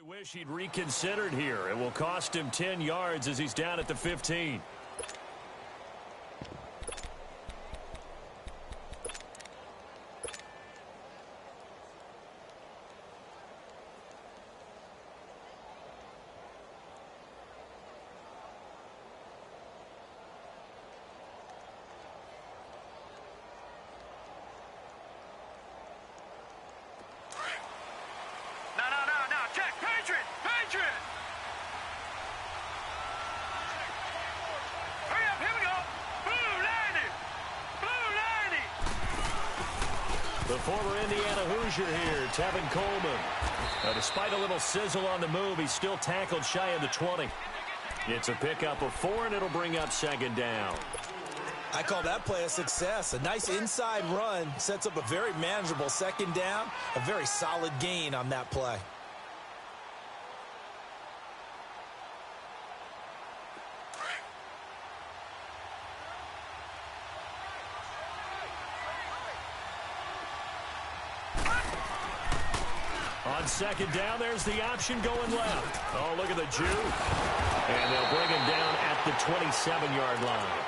Wish he'd reconsidered here. It will cost him 10 yards as he's down at the 15. The former Indiana Hoosier here, Tevin Coleman. Despite a little sizzle on the move, he's still tackled shy of the 20. It's a pickup of 4, and it'll bring up second down. I call that play a success. A nice inside run sets up a very manageable second down. A very solid gain on that play. On second down, there's the option going left. Oh, look at the Jew. And they'll bring him down at the 27-yard line.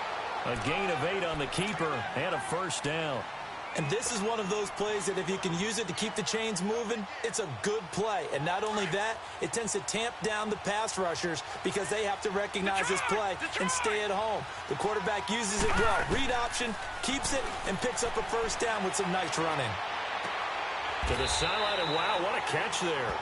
A gain of 8 on the keeper and a first down. And this is one of those plays that if you can use it to keep the chains moving, it's a good play. And not only that, it tends to tamp down the pass rushers because they have to recognize this play and stay at home. The quarterback uses it well. Read option, keeps it, and picks up a first down with some nice running. To the sideline, and wow, what a catch there.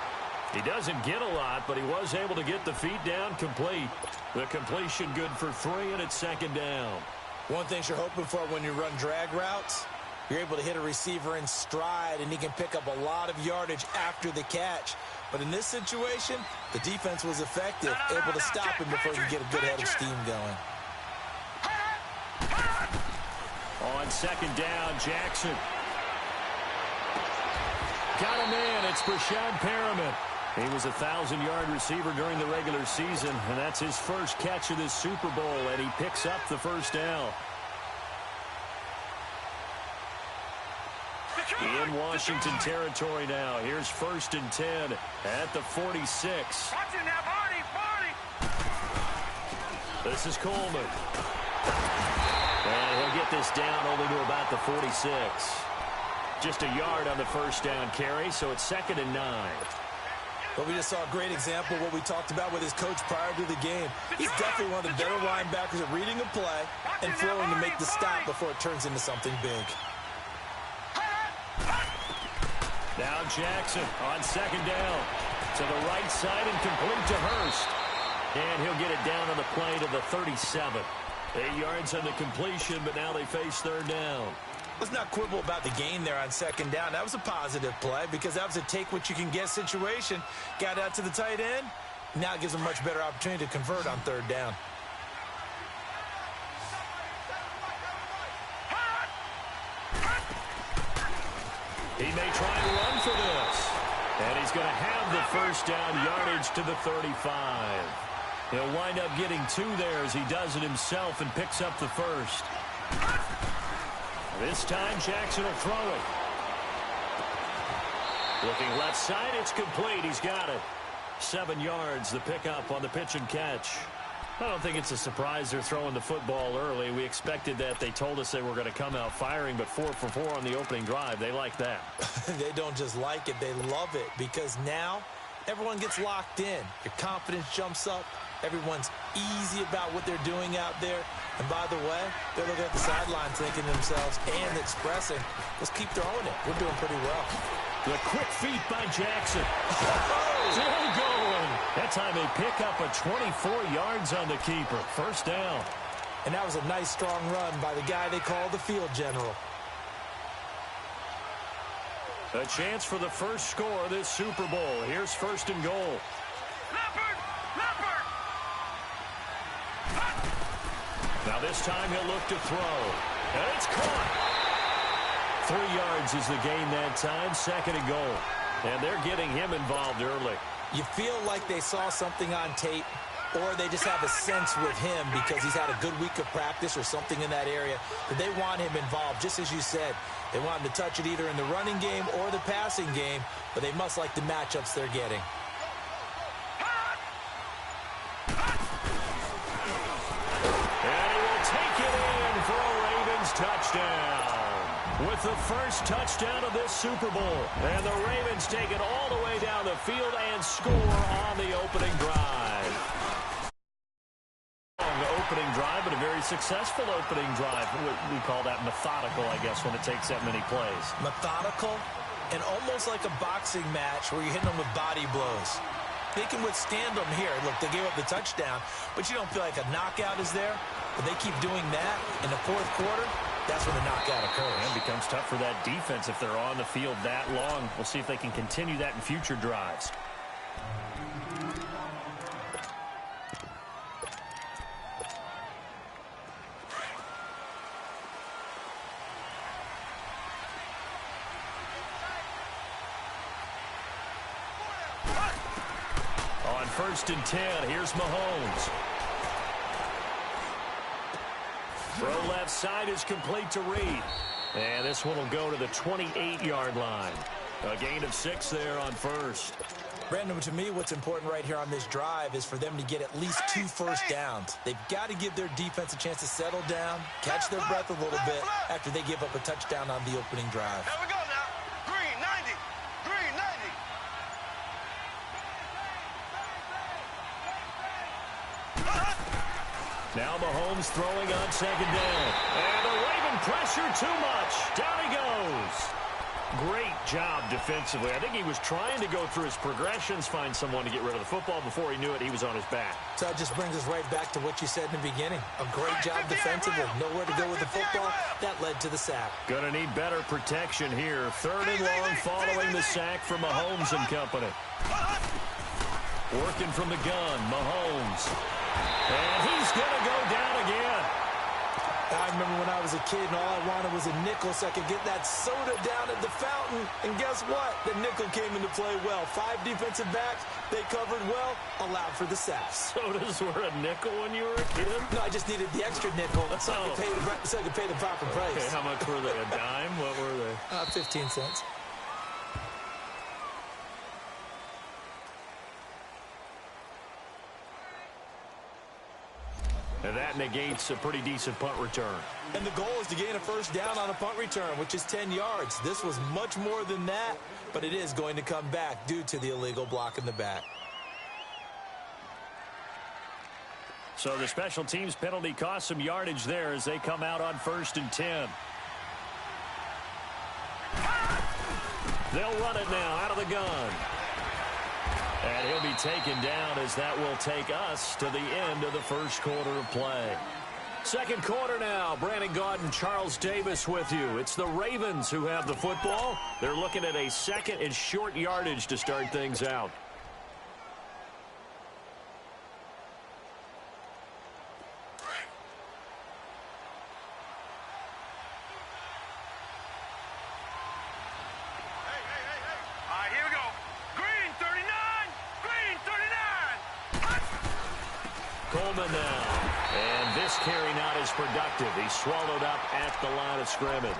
He doesn't get a lot, but he was able to get the feet down complete. The completion good for 3, and it's second down. One thing you're hoping for when you run drag routes, you're able to hit a receiver in stride, and he can pick up a lot of yardage after the catch. But in this situation, the defense was effective, able to stop him before you get a good head of steam going. On second down, Jackson. Got a man. It's Brashad Perriman. He was a 1,000-yard receiver during the regular season, and that's his first catch of this Super Bowl, and he picks up the first down. In Washington territory now. Here's 1st and 10 at the 46. This is Coleman. And he'll get this down only to about the 46. Just a yard on the first down carry, so it's 2nd and 9. But we just saw a great example of what we talked about with his coach prior to the game. He's definitely one of the better linebackers at reading a play and throwing to make the stop before it turns into something big. Now Jackson on second down. To the right side and complete to Hurst. And he'll get it down on the play to the 37. 8 yards on the completion, but now they face third down. Let's not quibble about the gain there on second down. That was a positive play because that was a take-what-you-can-get situation. Got out to the tight end. Now it gives them a much better opportunity to convert on third down. He may try to run for this. And he's going to have the first down yardage to the 35. He'll wind up getting 2 there as he does it himself and picks up the first. This time, Jackson will throw it. Looking left side, it's complete. He's got it. 7 yards, the pickup on the pitch and catch. I don't think it's a surprise they're throwing the football early. We expected that. They told us they were going to come out firing, but 4 for 4 on the opening drive. They like that. They don't just like it, they love it, because now everyone gets locked in. Your confidence jumps up. Everyone's easy about what they're doing out there. And by the way, they're looking at the sideline thinking to themselves and expressing, let's keep throwing it. We're doing pretty well. The quick feet by Jackson. Still going. That time they pick up a 24 yards on the keeper. First down. And that was a nice, strong run by the guy they call the field general. A chance for the first score of this Super Bowl. Here's 1st and goal. Now this time he'll look to throw. And it's caught. 3 yards is the gain that time. 2nd and goal. And they're getting him involved early. You feel like they saw something on tape, or they just have a sense with him because he's had a good week of practice or something in that area that they want him involved. Just as you said, they want him to touch it either in the running game or the passing game, but they must like the matchups they're getting. touchdown. With the first touchdown of this Super Bowl. And the Ravens take it all the way down the field and score on the opening drive. Opening drive, but a very successful opening drive. We call that methodical, I guess, when it takes that many plays. Methodical and almost like a boxing match where you're hitting them with body blows. They can withstand them here. Look, they gave up the touchdown, but you don't feel like a knockout is there. But they keep doing that in the fourth quarter, that's when the knockout occurs. And it becomes tough for that defense if they're on the field that long. We'll see if they can continue that in future drives. On 1st and 10, here's Mahomes. Throw left side is complete to Reed. And this one will go to the 28-yard line. A gain of 6 there on 1st. Brandon, to me, what's important right here on this drive is for them to get at least 2 first downs. They've got to give their defense a chance to settle down, catch their breath a little bit after they give up a touchdown on the opening drive. Here we go now. Green, 90. Green, 90. Now Mahomes throwing on 2nd down. And the Raven pressure too much. Down he goes. Great job defensively. I think he was trying to go through his progressions, find someone to get rid of the football. Before he knew it, he was on his back. So that just brings us right back to what you said in the beginning. A great job defensively. Nowhere to go with the football. That led to the sack. Gonna need better protection here. 3rd and long following the sack from Mahomes and company. Working from the gun, Mahomes. And he's gonna go down again. I remember when I was a kid and all I wanted was a nickel so I could get that soda down at the fountain. And guess what? The nickel came into play well. 5 defensive backs. They covered well, allowed for the sacks. Sodas were a nickel when you were a kid? No, I just needed the extra nickel so I could pay the proper price. Okay, how much were they? A dime? What were they? 15 cents. And that negates a pretty decent punt return. And the goal is to gain a first down on a punt return, which is 10 yards. This was much more than that, but it is going to come back due to the illegal block in the back. So the special teams penalty cost some yardage there as they come out on 1st and 10. They'll run it now out of the gun. And he'll be taken down as that will take us to the end of the first quarter of play. Second quarter now. Brandon Gaudin, Charles Davis with you. It's the Ravens who have the football. They're looking at a 2nd and short yardage to start things out. Coleman now. And this carry not as productive. He's swallowed up at the line of scrimmage.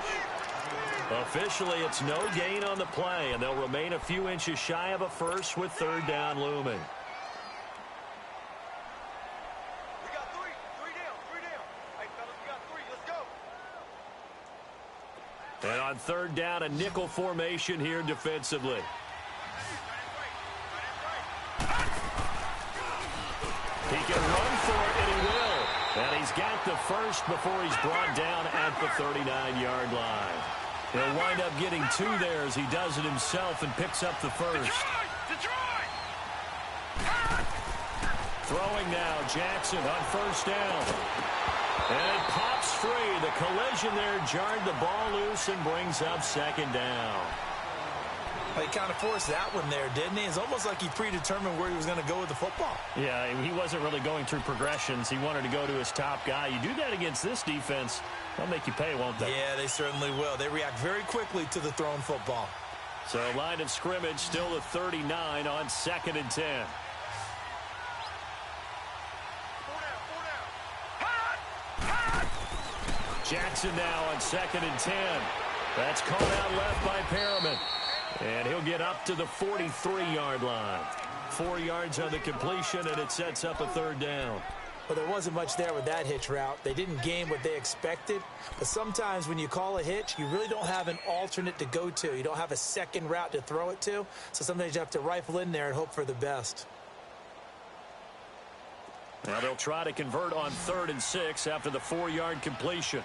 Officially, it's no gain on the play, and they'll remain a few inches shy of a first with 3rd down looming. We got 3. 3 down. 3 down. Hey, fellas, we got 3. Let's go. And on 3rd down, a nickel formation here defensively. He can run for it, and he will. And he's got the first before he's brought down at the 39-yard line. He'll wind up getting 2 there as he does it himself and picks up the first. Detroit! Throwing now, Jackson on 1st down. And it pops free. The collision there jarred the ball loose and brings up 2nd down. He kind of forced that one there, didn't he? It's almost like he predetermined where he was going to go with the football. Yeah, he wasn't really going through progressions. He wanted to go to his top guy. You do that against this defense, they'll make you pay, won't they? Yeah, they certainly will. They react very quickly to the thrown football. So line of scrimmage still the 39 on 2nd and 10. Jackson now on 2nd and 10. That's called out left by Perriman. And he'll get up to the 43-yard line. 4 yards on the completion, and it sets up a 3rd down. Well, there wasn't much there with that hitch route. They didn't gain what they expected. But sometimes when you call a hitch, you really don't have an alternate to go to. You don't have a second route to throw it to. So sometimes you have to rifle in there and hope for the best. Now they'll try to convert on 3rd and 6 after the 4-yard completion.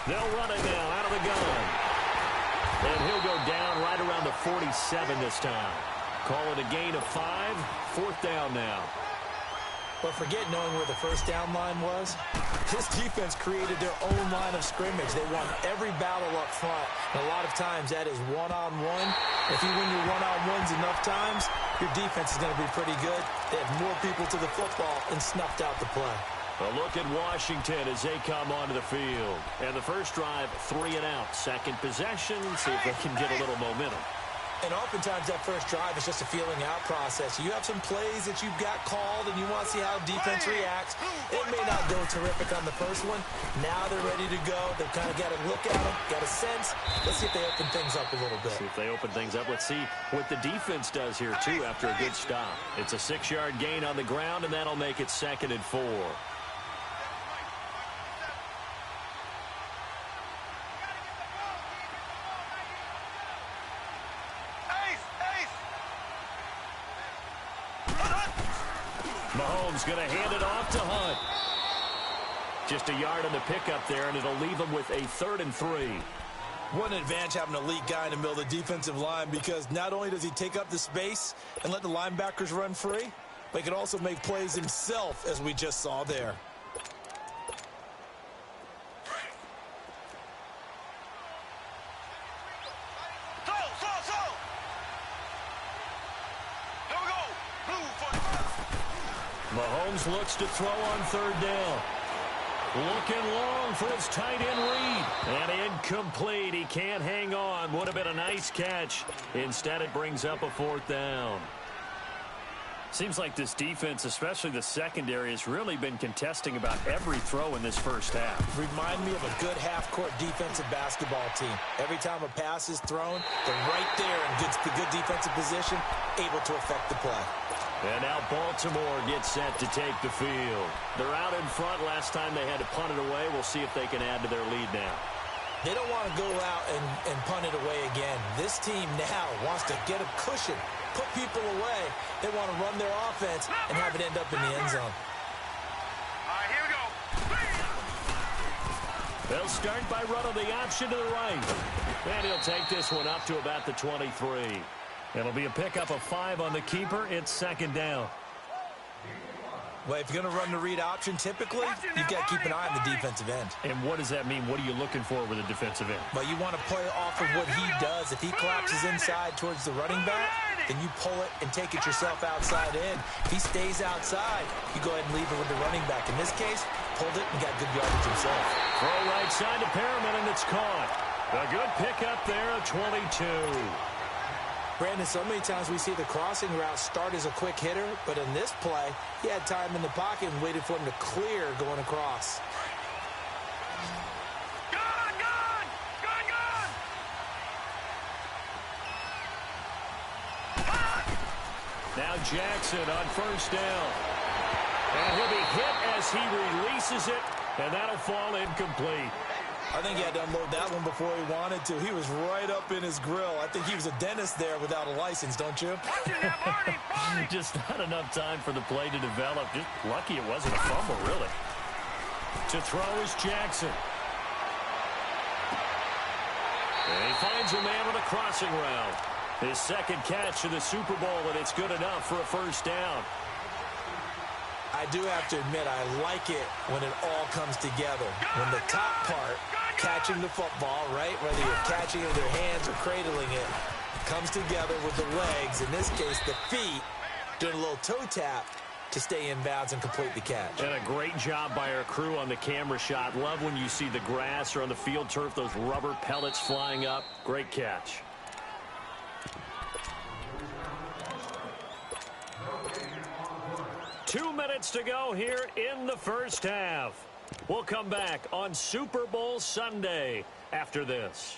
They'll run it now out of the gun. And he'll go down right around the 47 this time. Call it a gain of 5. 4th down now. But forget knowing where the first down line was. This defense created their own line of scrimmage. They won every battle up front. And a lot of times that is one-on-one. If you win your one-on-ones enough times, your defense is going to be pretty good. They had more people to the football and snuffed out the play. A look at Washington as they come onto the field. And the first drive, 3 and out. Second possession, see if they can get a little momentum. And oftentimes that first drive is just a feeling out process. You have some plays that you've got called and you want to see how defense reacts. It may not go terrific on the first one. Now they're ready to go. They've kind of got a look at them, got a sense. Let's see if they open things up a little bit. See if they open things up. Let's see what the defense does here, too, after a good stop. It's a 6-yard gain on the ground, and that'll make it 2nd and 4. Mahomes going to hand it off to Hunt. Just a yard on the pickup there, and it'll leave him with a 3rd and 3. What an advantage having an elite guy in the middle of the defensive line, because not only does he take up the space and let the linebackers run free, but he can also make plays himself, as we just saw there. Mahomes looks to throw on 3rd down. Looking long for his tight end read. And incomplete. He can't hang on. Would have been a nice catch. Instead, it brings up a 4th down. Seems like this defense, especially the secondary, has really been contesting about every throw in this first half. Remind me of a good half-court defensive basketball team. Every time a pass is thrown, they're right there in good defensive position, able to affect the play. And now Baltimore gets set to take the field. They're out in front. Last time they had to punt it away. We'll see if they can add to their lead now. They don't want to go out and punt it away again. This team now wants to get a cushion, put people away. They want to run their offense and have it end up in the end zone. All right, here we go. They'll start by running the option to the right. And he'll take this one up to about the 23. It'll be a pickup of 5 on the keeper. It's 2nd down. Well, if you're going to run the read option, typically, you've got to keep an eye on the defensive end. And what does that mean? What are you looking for with a defensive end? Well, you want to play off of what he does. If he collapses inside towards the running back, then you pull it and take it yourself outside in. If he stays outside, you go ahead and leave it with the running back. In this case, pulled it and got good yardage himself. Throw right side to Perriman, and it's caught. A good pickup there, a 22. Brandon, so many times we see the crossing route start as a quick hitter, but in this play, he had time in the pocket and waited for him to clear going across. Now Jackson on 1st down. And he'll be hit as he releases it, and that'll fall incomplete. I think he had to unload that one before he wanted to. He was right up in his grill. I think he was a dentist there without a license, don't you? Just not enough time for the play to develop. Just lucky it wasn't a fumble, really. To throw is Jackson. And he finds a man with a crossing route. His 2nd catch of the Super Bowl, and it's good enough for a 1st down. I do have to admit, I like it when it all comes together. When the top part, catching the football, right, whether you're catching it with your hands or cradling it, comes together with the legs, in this case the feet, doing a little toe tap to stay in bounds and complete the catch. And a great job by our crew on the camera shot. Love when you see the grass or on the field turf, those rubber pellets flying up. Great catch. Two minutes to go here in the first half. We'll come back on Super Bowl Sunday after this.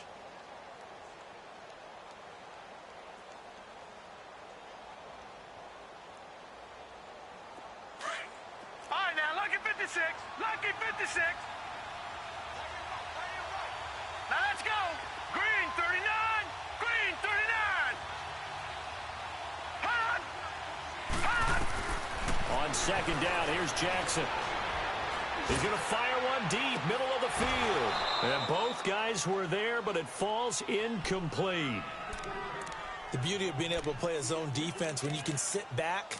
All right, now, lucky 56. Lucky 56. Now, let's go. Green 39. Green 39. Hot. Hot. On second down, here's Jackson. He's going to fire one deep, middle of the field. And both guys were there, but it falls incomplete. The beauty of being able to play a zone defense when you can sit back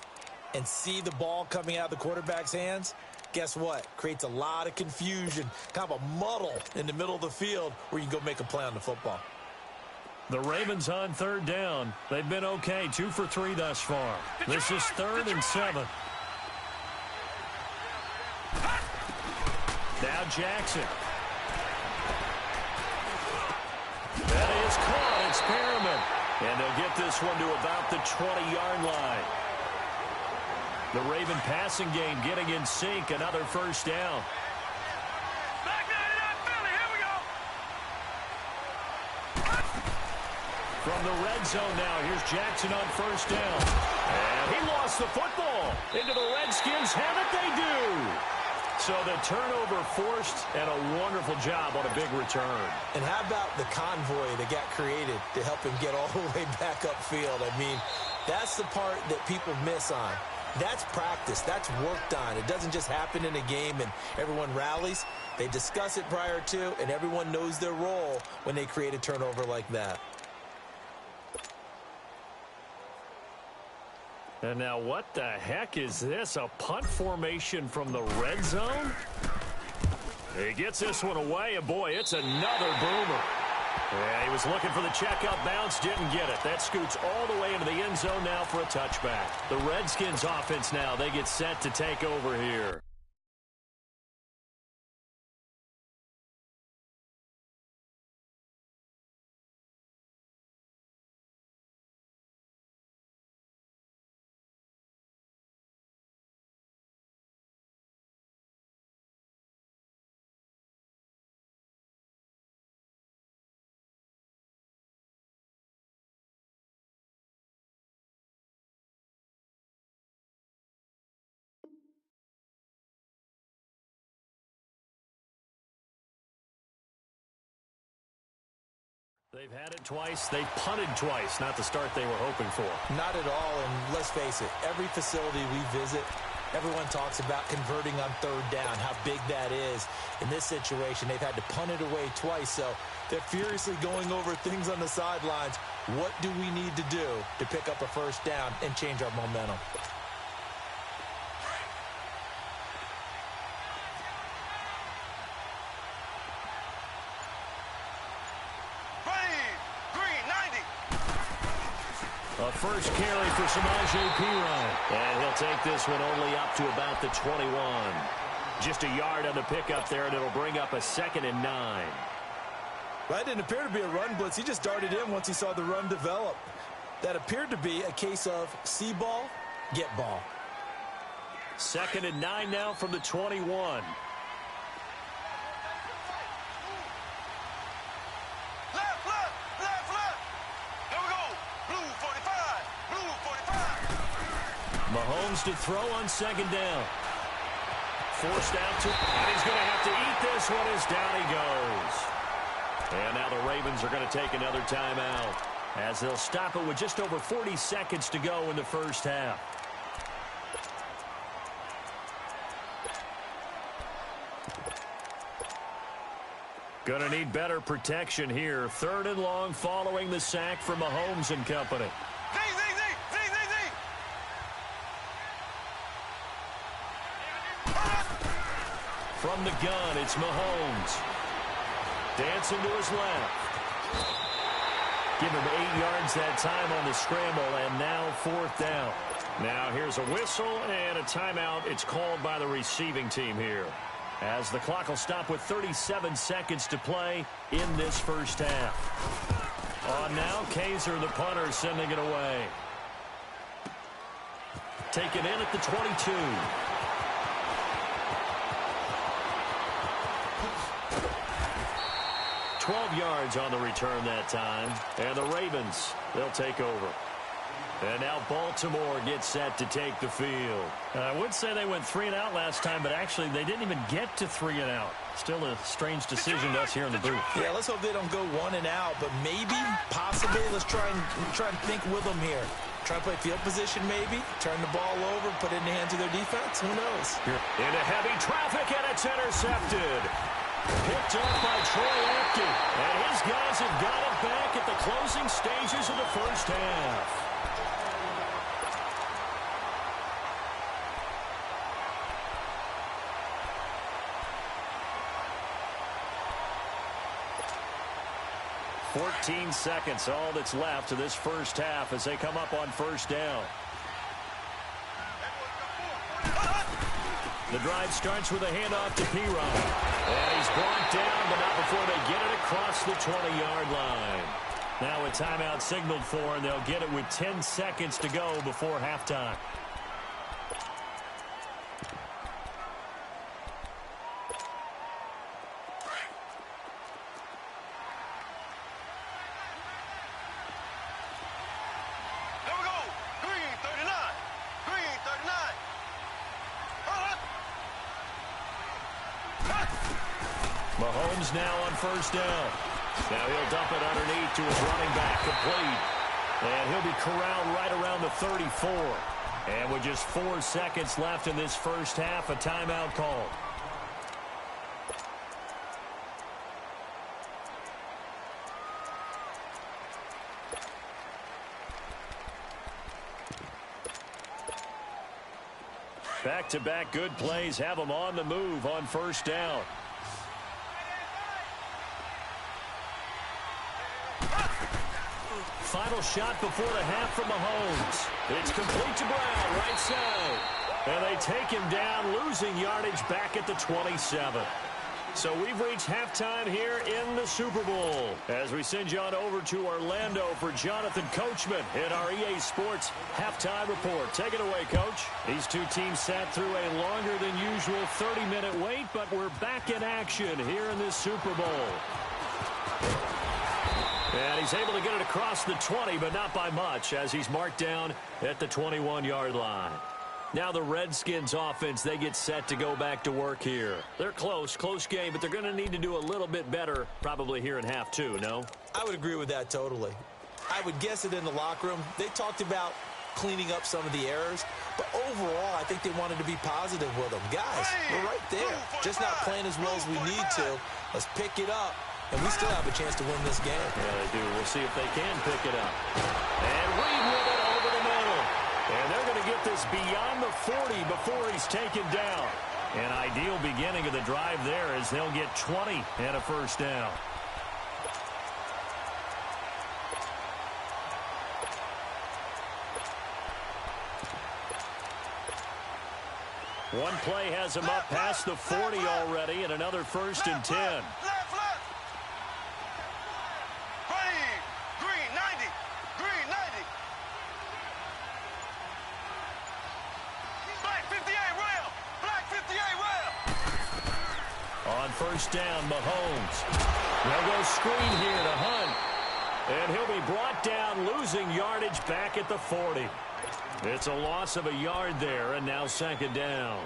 and see the ball coming out of the quarterback's hands, guess what? Creates a lot of confusion, kind of a muddle in the middle of the field where you can go make a play on the football. The Ravens on third down. They've been okay, 2 for 3 thus far. This is 3rd and 7. Now Jackson. That is caught. It's Perriman. And they'll get this one to about the 20-yard line. The Raven passing game getting in sync. Another first down. Back 99 Philly. Here we go. From the red zone now, here's Jackson on first down. And he lost the football. Into the Redskins have it, they do. So the turnover forced, and a wonderful job on a big return. And how about the convoy that got created to help him get all the way back upfield? I mean, that's the part that people miss on. That's practice. That's worked on. It doesn't just happen in a game and everyone rallies. They discuss it prior to, and everyone knows their role when they create a turnover like that. And now what the heck is this? A punt formation from the red zone? He gets this one away, and boy, it's another boomer. Yeah, he was looking for the checkup bounce, didn't get it. That scoots all the way into the end zone now for a touchback. The Redskins offense now, they get set to take over here. They've had it twice. They've punted twice. Not the start they were hoping for. Not at all, and let's face it, every facility we visit, everyone talks about converting on third down, how big that is. In this situation, they've had to punt it away twice, so they're furiously going over things on the sidelines. What do we need to do to pick up a first down and change our momentum? A first carry for Samaje Perine. And he'll take this one only up to about the 21. Just a yard on the pickup there, and it'll bring up a 2nd and 9. That didn't appear to be a run blitz. He just darted in once he saw the run develop. That appeared to be a case of see ball, get ball. 2nd and 9 now from the 21. Mahomes to throw on 2nd down. Forced out to, and he's going to have to eat this one as down he goes. And now the Ravens are going to take another timeout as they'll stop it with just over 40 seconds to go in the first half. Going to need better protection here. 3rd and long following the sack from Mahomes and company. From the gun, it's Mahomes. Dancing to his left. Give him 8 yards that time on the scramble, and now 4th down. Now here's a whistle and a timeout. It's called by the receiving team here, as the clock will stop with 37 seconds to play in this first half. On now, Kaiser, the punter, sending it away. Taken in at the 22. 12 yards on the return that time. And the Ravens, they'll take over. And now Baltimore gets set to take the field. I would say they went 3 and out last time, but actually they didn't even get to 3 and out. Still a strange decision to us here in the booth. Yeah, let's hope they don't go 1 and out, but maybe, possibly, let's try and think with them here. Try to play field position maybe, turn the ball over, put it in the hands of their defense. Who knows? Into heavy traffic, and it's intercepted. Picked up by Troy Apke. And his guys have got it back at the closing stages of the first half. "14 seconds, all that's left to this first half as they come up on first down. The drive starts with a handoff to P-Rod. And he's brought down, but not before they get it across the 20-yard line. Now a timeout signaled for, and they'll get it with 10 seconds to go before halftime. Mahomes now on first down. Now he'll dump it underneath to his running back, complete. And he'll be corralled right around the 34. And with just 4 seconds left in this first half, a timeout called. Back-to-back good plays have them on the move on first down. Final shot before the half from Mahomes. It's complete to Brown, right side. And they take him down, losing yardage back at the 27. So we've reached halftime here in the Super Bowl. As we send you on over to Orlando for Jonathan Coachman in our EA Sports Halftime Report. Take it away, Coach. These two teams sat through a longer than usual 30-minute wait, but we're back in action here in this Super Bowl. And he's able to get it across the 20, but not by much, as he's marked down at the 21-yard line. Now the Redskins offense, they get set to go back to work here. They're close game, but they're going to need to do a little bit better probably here in half two, no? I would agree with that totally. I would guess it in the locker room. They talked about cleaning up some of the errors, but overall I think they wanted to be positive with them. Guys, we're right there. Just not playing as well as we need to. Let's pick it up. And we still have a chance to win this game. Yeah, they do. We'll see if they can pick it up. And Reed with it over the middle. And they're going to get this beyond the 40 before he's taken down. An ideal beginning of the drive there as they'll get 20 and a first down. One play has him up past the 40 already, and another 1st and 10. On first down, Mahomes. They'll go screen here to Hunt. And he'll be brought down, losing yardage back at the 40. It's a loss of a yard there, and now 2nd down.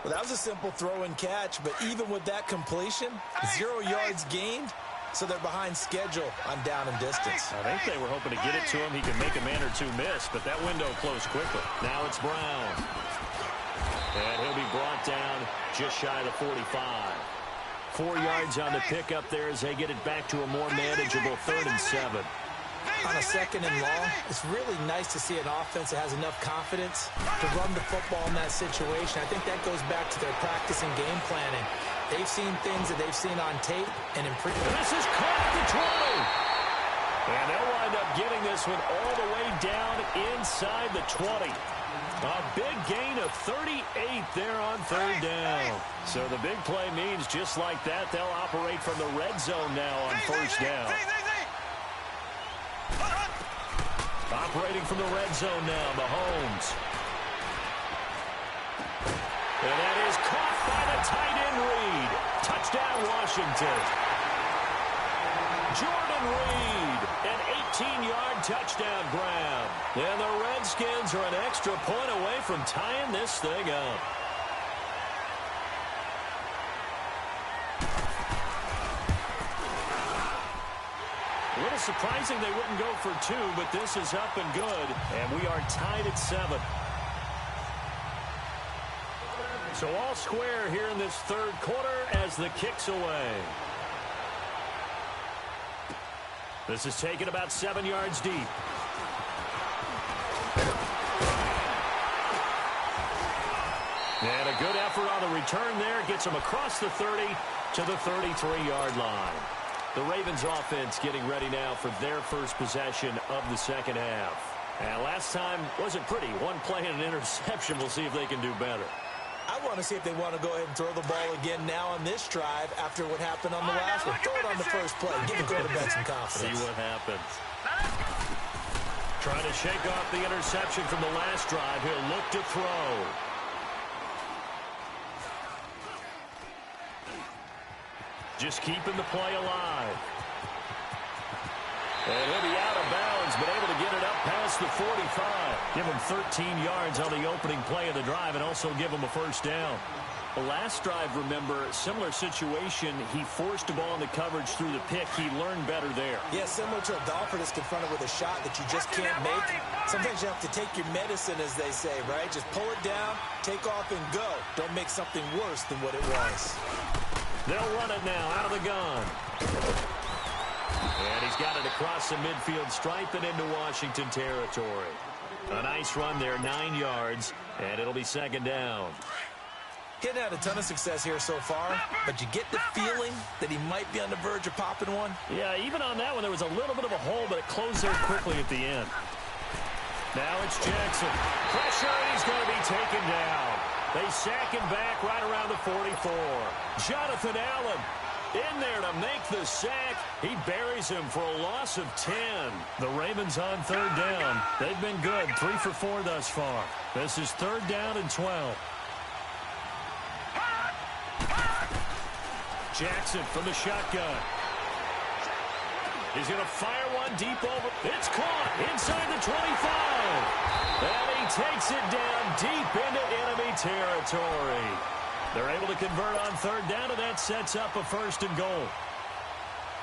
Well, that was a simple throw and catch, but even with that completion, 0 yards gained, so they're behind schedule on down and distance. I think they were hoping to get it to him. He could make a man or two miss, but that window closed quickly. Now it's Brown. And he'll be brought down just shy of the 45. 4 yards on the pickup there as they get it back to a more manageable 3rd and 7. On a 2nd and long, it's really nice to see an offense that has enough confidence to run the football in that situation. I think that goes back to their practice and game planning. They've seen things that they've seen on tape and improved. This is caught at the 20. And they'll wind up getting this one all the way down inside the 20. A big gain of 38 there on 3rd down. So the big play means just like that, they'll operate from the red zone now on 1st down. Operating from the red zone now, Mahomes. And that is caught by the tight end Reed. Touchdown, Washington. Jordan Reed, an 18-yard touchdown grab. And the Redskins are an extra point away from tying this thing up. A little surprising they wouldn't go for two, but this is up and good, and we are tied at 7. So all square here in this third quarter as the kick's away. This is taken about 7 yards deep. And a good effort on the return there. Gets him across the 30 to the 33-yard line. The Ravens offense getting ready now for their first possession of the second half. And last time wasn't pretty. One play and an interception. We'll see if they can do better. I want to see if they want to go ahead and throw the ball again now on this drive after what happened on the last one. Throw it on the first play. Give the quarterback some confidence. See what happens. Trying to shake off the interception from the last drive. He'll look to throw. Just keeping the play alive. And he'll be out of bounds, but able to get it up past the 45. Give him 13 yards on the opening play of the drive and also give him a first down. The last drive, remember, similar situation. He forced a ball in the coverage through the pick. He learned better there. Yeah, similar to a golfer that's confronted with a shot that you just can't make. Sometimes you have to take your medicine, as they say, right? Just pull it down, take off, and go. Don't make something worse than what it was. They'll run it now out of the gun. And he's got it across the midfield stripe and into Washington territory. A nice run there, 9 yards, and it'll be second down. Getting had a ton of success here so far, but you get the feeling that he might be on the verge of popping one. Yeah, even on that one, there was a little bit of a hole, but it closed there quickly at the end. Now it's Jackson. Pressure, and he's going to be taken down. They sack him back right around the 44. Jonathan Allen in there to make the sack. He buries him for a loss of 10. The Ravens on third down. They've been good, 3 for 4 thus far. This is third down and 12. Jackson from the shotgun. He's going to fire one deep over. It's caught inside the 25. And he takes it down deep into enemy territory. They're able to convert on third down, and that sets up a first and goal.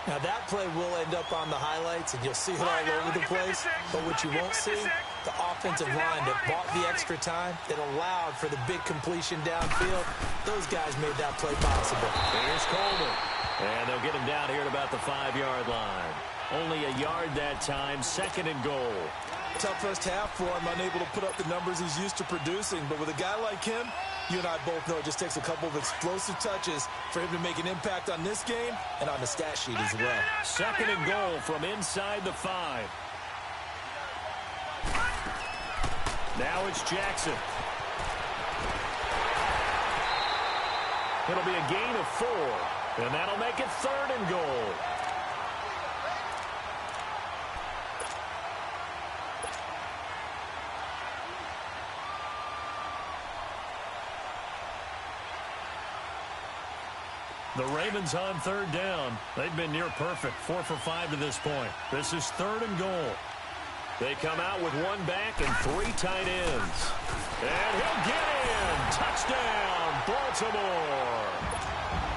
Now that play will end up on the highlights, and you'll see it all over the place. But what you won't see, the offensive line that bought the extra time, that allowed for the big completion downfield, those guys made that play possible. Here's Coleman. And they'll get him down here at about the 5-yard line. Only a yard that time, second and goal. Tough first half for him, unable to put up the numbers he's used to producing. But with a guy like him, you and I both know it just takes a couple of explosive touches for him to make an impact on this game and on the stat sheet as well. Second and goal from inside the 5. Now it's Jackson. It'll be a gain of 4, and that'll make it third and goal. The Ravens on third down. They've been near perfect, 4 for 5 to this point. This is third and goal. They come out with 1 back and 3 tight ends. And he'll get in. Touchdown, Baltimore.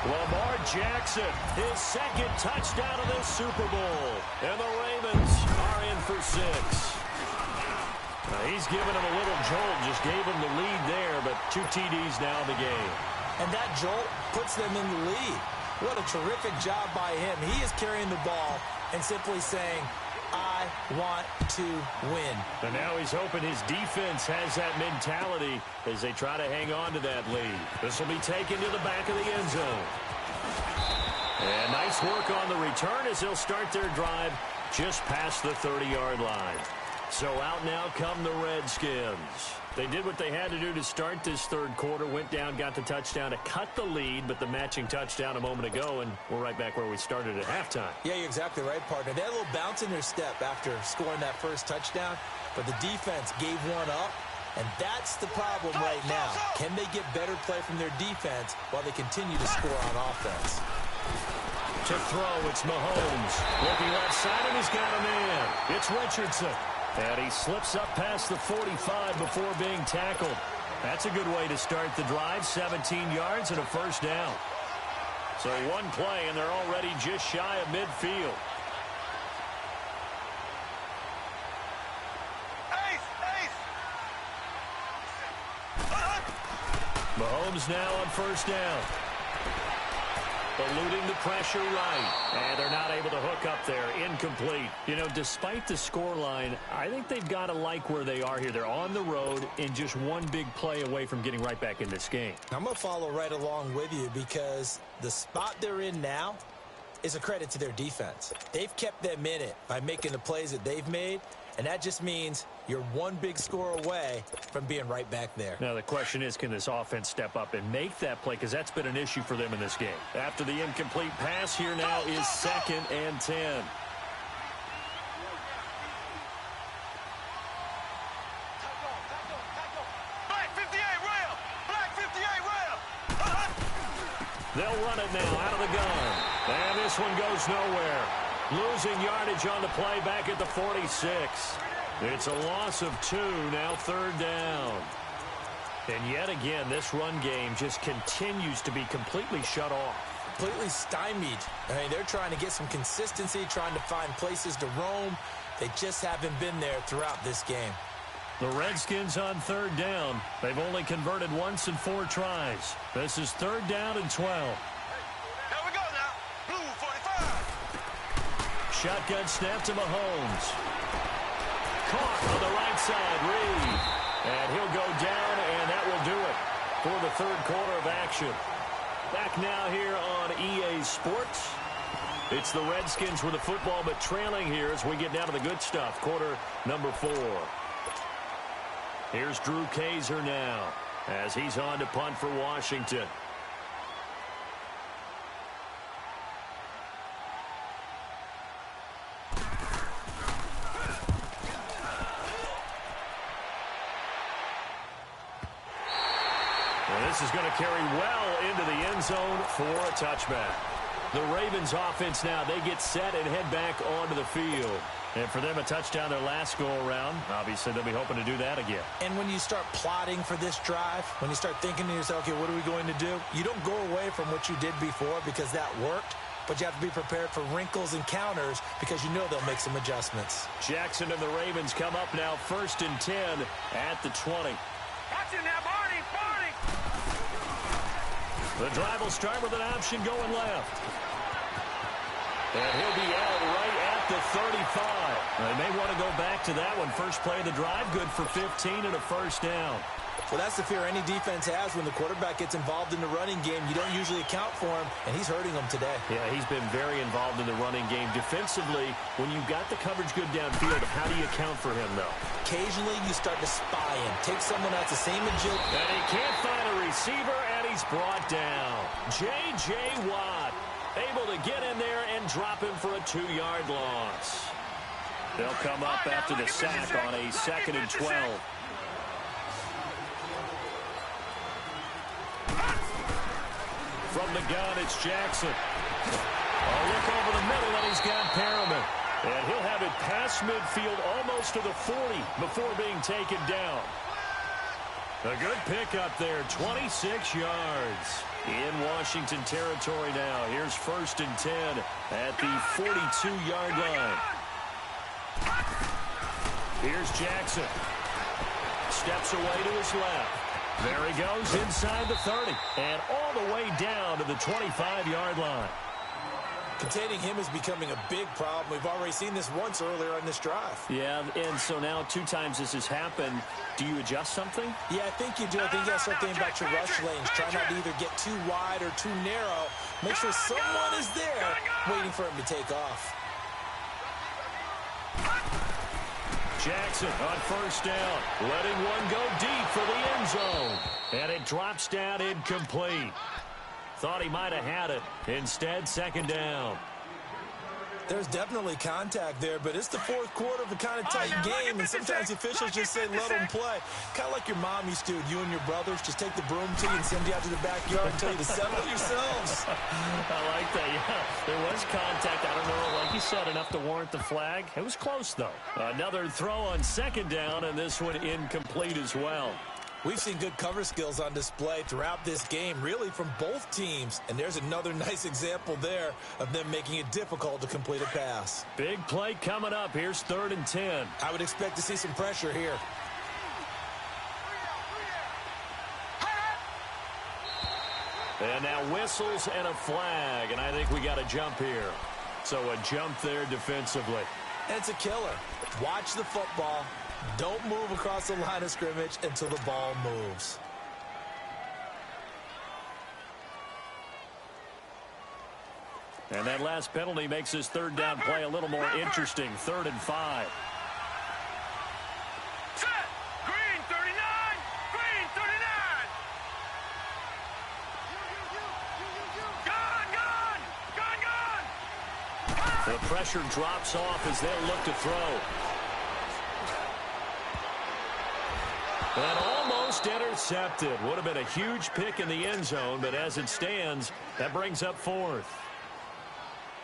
Lamar Jackson, his second touchdown of this Super Bowl. And the Ravens are in for 6. He's given him a little jolt, just gave him the lead there, but 2 TDs now in the game. And that jolt puts them in the lead. What a terrific job by him. He is carrying the ball and simply saying, I want to win. And now he's hoping his defense has that mentality as they try to hang on to that lead. This will be taken to the back of the end zone. And nice work on the return as they'll start their drive just past the 30-yard line. So out now come the Redskins. They did what they had to do to start this third quarter, went down, got the touchdown to cut the lead, but the matching touchdown a moment ago, and we're right back where we started at halftime. Yeah, you're exactly right, partner. They had a little bounce in their step after scoring that first touchdown, but the defense gave one up, and that's the problem right now. Can they get better play from their defense while they continue to score on offense? To throw, it's Mahomes. Looking left side, and he's got a man. It's Richardson. And he slips up past the 45 before being tackled. That's a good way to start the drive. 17 yards and a first down. So one play, and they're already just shy of midfield. Mahomes now on first down. Eluding the pressure right. And they're not able to hook up there. Incomplete. You know, despite the scoreline, I think they've got to like where they are here. They're on the road and just one big play away from getting right back in this game. I'm going to follow right along with you because the spot they're in now is a credit to their defense. They've kept them in it by making the plays that they've made, and that just means you're one big score away from being right back there. Now, the question is, can this offense step up and make that play? Because that's been an issue for them in this game. After the incomplete pass, here now is 2nd and 10. Black 58 rail! Black 58 rail! They'll run it now out of the gun. And this one goes nowhere. Losing yardage on the play back at the 46. It's a loss of 2, now 3rd down. And yet again, this run game just continues to be completely shut off. Completely stymied. I mean, they're trying to get some consistency, trying to find places to roam. They just haven't been there throughout this game. The Redskins on 3rd down. They've only converted once in 4 tries. This is 3rd down and 12. Here we go now. Blue 45. Shotgun snap to Mahomes. Caught on the right side, Reed. And he'll go down, and that will do it for the 3rd quarter of action. Back now here on EA Sports. It's the Redskins with the football, but trailing here as we get down to the good stuff. Quarter number 4. Here's Drew Kaiser now as he's on to punt for Washington. This is going to carry well into the end zone for a touchback. The Ravens offense now, they get set and head back onto the field. And for them, a touchdown their last go-around. Obviously, they'll be hoping to do that again. And when you start plotting for this drive, when you start thinking to yourself, okay, what are we going to do? You don't go away from what you did before because that worked, but you have to be prepared for wrinkles and counters because you know they'll make some adjustments. Jackson and the Ravens come up now 1st and 10 at the 20. Watch it now, Barney! Barney! The drive will start with an option going left. And he'll be out right at the 35. They may want to go back to that one. First play of the drive, good for 15 and a first down. Well, that's the fear any defense has when the quarterback gets involved in the running game. You don't usually account for him, and he's hurting them today. Yeah, he's been very involved in the running game. Defensively, when you've got the coverage good downfield, how do you account for him, though? Occasionally, you start to spy him. Take someone that's the same agility. And he can't find a receiver, and he's brought down. J.J. Watt able to get in there and drop him for a 2-yard loss. They'll come up after the sack on a 2nd and 12. From the gun, it's Jackson. A look over the middle, and he's got Perriman. And he'll have it past midfield almost to the 40 before being taken down. A good pickup there, 26 yards. In Washington territory now. Here's 1st and 10 at the 42-yard line. Here's Jackson. Steps away to his left. There he goes inside the 30 and all the way down to the 25-yard line. Containing him is becoming a big problem. We've already seen this once earlier on this drive. Yeah, and so now 2 times this has happened. Do you adjust something? Yeah, I think you do. I think you got to start thinking about your rush lanes. Try not to either get too wide or too narrow. Make sure someone is there waiting for him to take off. Jackson on first down, letting one go deep for the end zone. And it drops down incomplete. Thought he might have had it. Instead, 2nd down. There's definitely contact there, but it's the fourth quarter of a kind of tight game, and sometimes the officials just say let them play. Kind of like your mom used to do with you and your brothers. Just take the broom to you and send you out to the backyard and tell you to settle it yourselves. I like that, yeah. There was contact. I don't know, like you said, enough to warrant the flag. It was close, though. Another throw on second down, and this one incomplete as well. We've seen good cover skills on display throughout this game, really from both teams. And there's another nice example there of them making it difficult to complete a pass. Big play coming up. Here's 3rd and 10. I would expect to see some pressure here. And now whistles and a flag, and I think we got a jump here. So a jump there defensively. And it's a killer. Watch the football. Don't move across the line of scrimmage until the ball moves. And that last penalty makes his 3rd down play a little more interesting. 3rd and 5. Set. Green 39. Green 39. Gone. The pressure drops off as they'll look to throw. And almost intercepted. Would have been a huge pick in the end zone, but as it stands, that brings up 4th.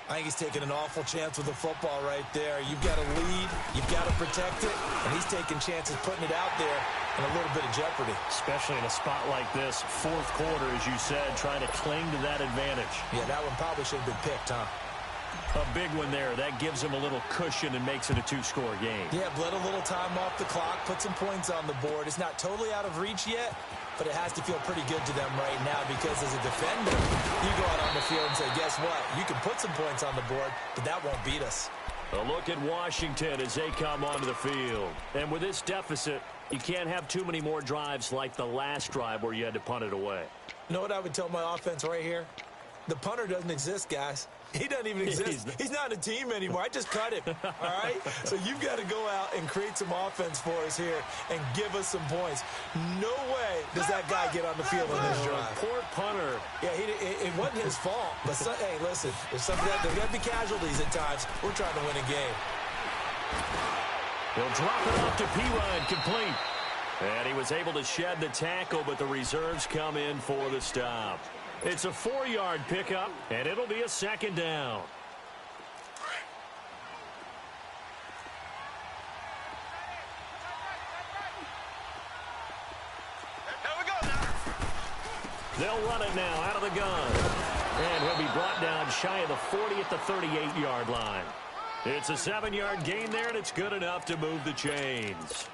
I think he's taking an awful chance with the football right there. You've got to lead, you've got to protect it, and he's taking chances putting it out there in a little bit of jeopardy. Especially in a spot like this, 4th quarter, as you said, trying to cling to that advantage. Yeah, that one probably should have been picked, huh? A big one there. That gives him a little cushion and makes it a 2-score game. Yeah, bled a little time off the clock, put some points on the board. It's not totally out of reach yet, but it has to feel pretty good to them right now because as a defender, you go out on the field and say, guess what? You can put some points on the board, but that won't beat us. A look at Washington as they come onto the field. And with this deficit, you can't have too many more drives like the last drive where you had to punt it away. You know what I would tell my offense right here? The punter doesn't exist, guys. He doesn't even exist. He's not a team anymore. I just cut him, all right? So you've got to go out and create some offense for us here and give us some points. No way does that guy get on the field on this drive. Poor punter. Yeah, it wasn't his fault. But, hey, listen, there's got to be casualties at times. We're trying to win a game. He'll drop it off to Perine, complete. And he was able to shed the tackle, but the reserves come in for the stop. It's a 4-yard pickup, and it'll be a 2nd down. There we go now. They'll run it now out of the gun. And he'll be brought down shy of the 40 at the 38-yard line. It's a 7-yard gain there, and it's good enough to move the chains.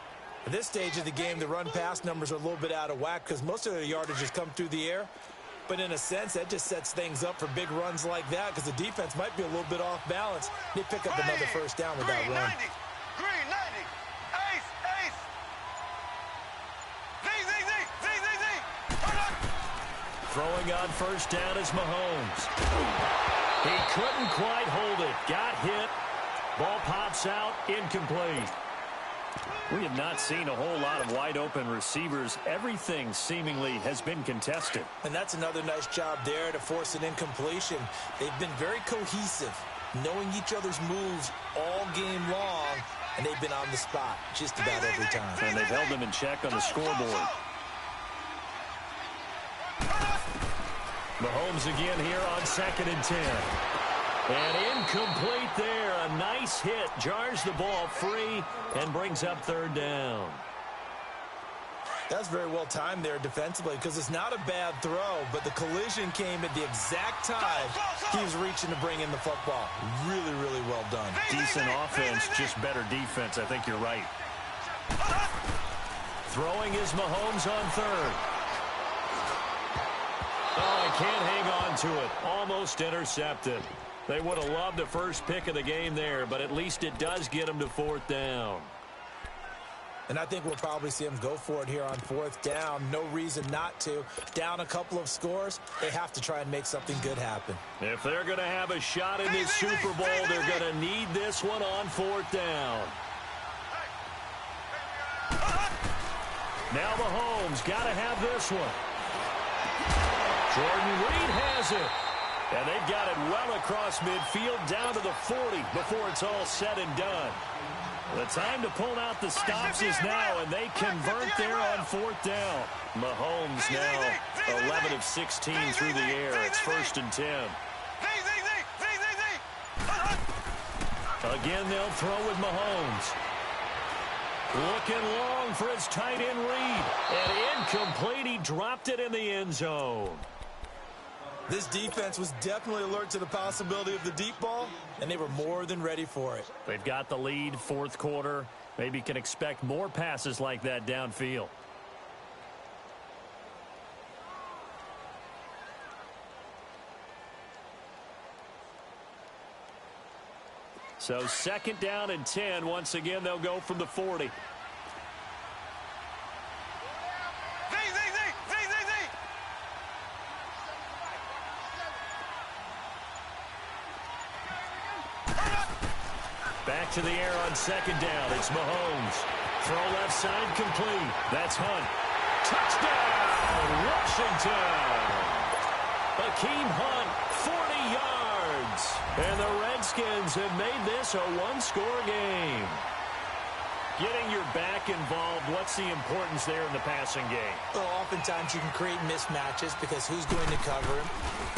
At this stage of the game, the run-pass numbers are a little bit out of whack because most of the yardage has come through the air. But in a sense, that just sets things up for big runs like that because the defense might be a little bit off balance. They pick up another 1st down with that Green run. 90. Green 90. Ace. Z. Throwing on 1st down is Mahomes. He couldn't quite hold it. Got hit. Ball pops out. Incomplete. We have not seen a whole lot of wide-open receivers. Everything seemingly has been contested. And that's another nice job there to force an incompletion. They've been very cohesive, knowing each other's moves all game long, and they've been on the spot just about every time. And they've held them in check on the scoreboard. Mahomes again here on 2nd and 10. And incomplete there. A nice hit. Jars the ball free and brings up 3rd down. That's very well timed there defensively because it's not a bad throw, but the collision came at the exact time he was reaching to bring in the football. Really, really well done. Decent offense, just better defense. I think you're right. Throwing is Mahomes on 3rd. Oh, he can't hang on to it. Almost intercepted. They would have loved the first pick of the game there, but at least it does get them to 4th down. And I think we'll probably see them go for it here on 4th down. No reason not to. Down a couple of scores, they have to try and make something good happen. If they're going to have a shot in this Super Bowl, they're going to need this one on 4th down. Now Mahomes got to have this one. Jordan Reed has it. And they've got it well across midfield down to the 40 before it's all said and done. The time to pull out the stops is now, and they convert there on fourth down. Mahomes now 11 of 16 through the air. It's 1st and 10. Again, they'll throw with Mahomes. Looking long for his tight end read. And incomplete. He dropped it in the end zone. This defense was definitely alert to the possibility of the deep ball, and they were more than ready for it. They've got the lead, 4th quarter. Maybe can expect more passes like that downfield. So 2nd down and 10. Once again, they'll go from the 40. Back to the air on 2nd down. It's Mahomes. Throw left side complete. That's Hunt. Touchdown, Washington. Hakeem Hunt, 40 yards. And the Redskins have made this a one-score game. Getting your back involved, what's the importance there in the passing game? Well, oftentimes you can create mismatches because who's going to cover him?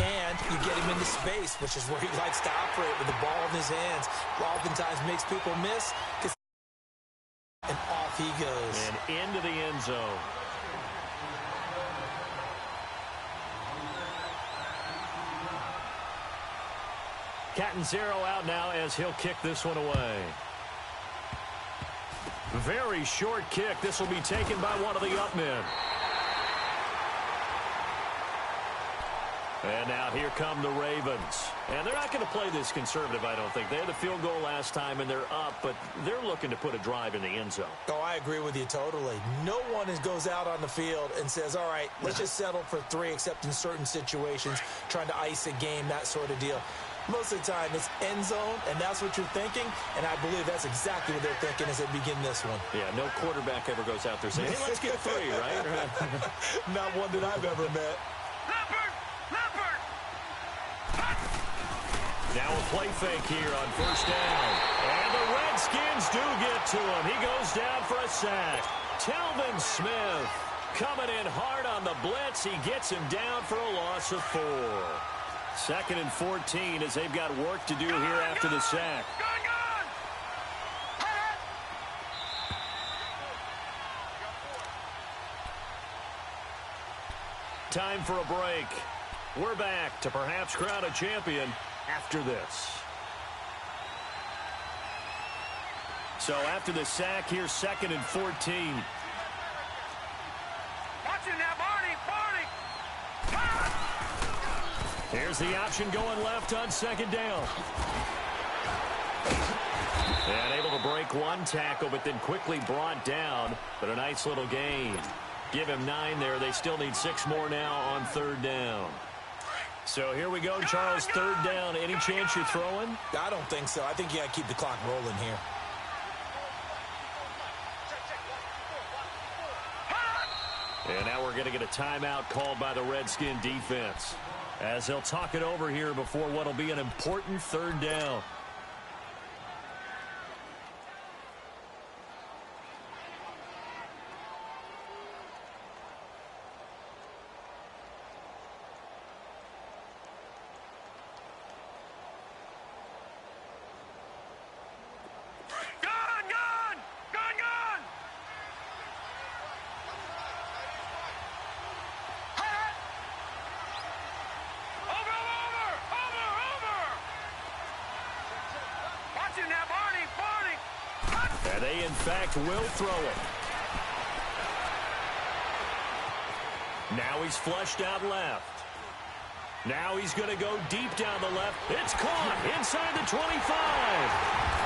And you get him into space, which is where he likes to operate with the ball in his hands. Oftentimes makes people miss. And off he goes. And into the end zone. Catanzaro out now as he'll kick this one away. Very short kick. This will be taken by one of the up men. And now here come the Ravens. And they're not going to play this conservative, I don't think. They had the field goal last time, and they're up, but they're looking to put a drive in the end zone. Oh, I agree with you totally. No one goes out on the field and says, all right, let's just settle for 3, except in certain situations, trying to ice a game, that sort of deal. Most of the time, it's end zone, and that's what you're thinking, and I believe that's exactly what they're thinking as they begin this one. Yeah, no quarterback ever goes out there saying, hey, let's get 3, right? Not one that I've ever met. Now a play fake here on 1st down. And the Redskins do get to him. He goes down for a sack. Telvin Smith coming in hard on the blitz. He gets him down for a loss of 4. 2nd and 14 as they've got work to do here after the sack. Time for a break. We're back to perhaps crown a champion after this. So after the sack here, 2nd and 14. Watching that, Barney. Here's the option going left on 2nd down. And able to break one tackle, but then quickly brought down. But a nice little gain. Give him 9 there. They still need 6 more now on 3rd down. So here we go, Charles, 3rd down. Any chance you're throwing? I don't think so. I think you got to keep the clock rolling here. And now we're going to get a timeout called by the Redskin defense, as they'll talk it over here before what will be an important 3rd down. And they, in fact, will throw it. Now he's flushed out left. Now he's going to go deep down the left. It's caught inside the 25.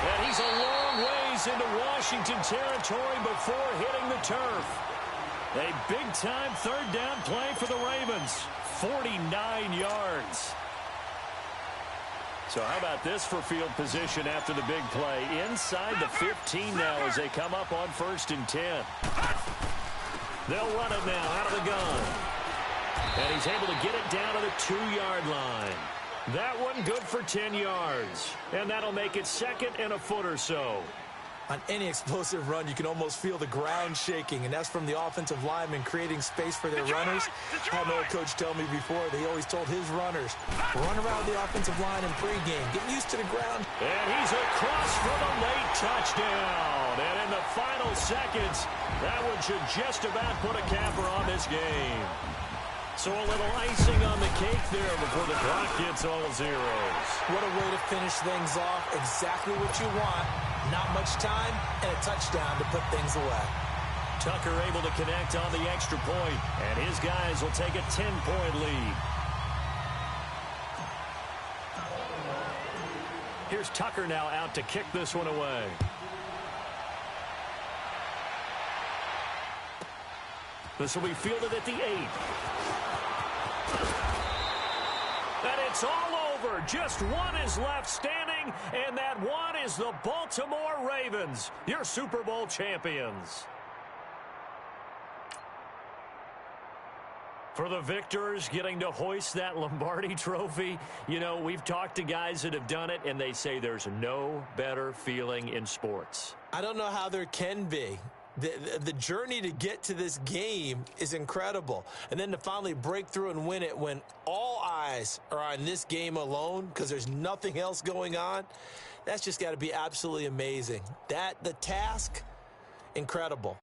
And he's a long ways into Washington territory before hitting the turf. A big-time 3rd down play for the Ravens. 49 yards. So how about this for field position after the big play? Inside the 15 now as they come up on 1st and 10. They'll run it now out of the gun. And he's able to get it down to the 2-yard line. That one good for 10 yards. And that'll make it 2nd and a foot or so. On any explosive run, you can almost feel the ground shaking, and that's from the offensive linemen creating space for their runners. I had an old coach tell me before that he always told his runners, run around the offensive line in pregame. Get used to the ground. And he's across for the late touchdown. And in the final seconds, that one should just about put a capper on this game. So a little icing on the cake there before the clock gets all zeros. What a way to finish things off. Exactly what you want. Not much time and a touchdown to put things away. Tucker able to connect on the extra point, and his guys will take a 10-point lead. Here's Tucker now out to kick this one away. This will be fielded at the 8. And it's all over. Just one is left standing, and that one is the Baltimore Ravens, your Super Bowl champions. For the victors, getting to hoist that Lombardi trophy, you know, we've talked to guys that have done it, and they say there's no better feeling in sports. I don't know how there can be. The journey to get to this game is incredible. And then to finally break through and win it when all eyes are on this game alone because there's nothing else going on, that's just got to be absolutely amazing. The task, incredible.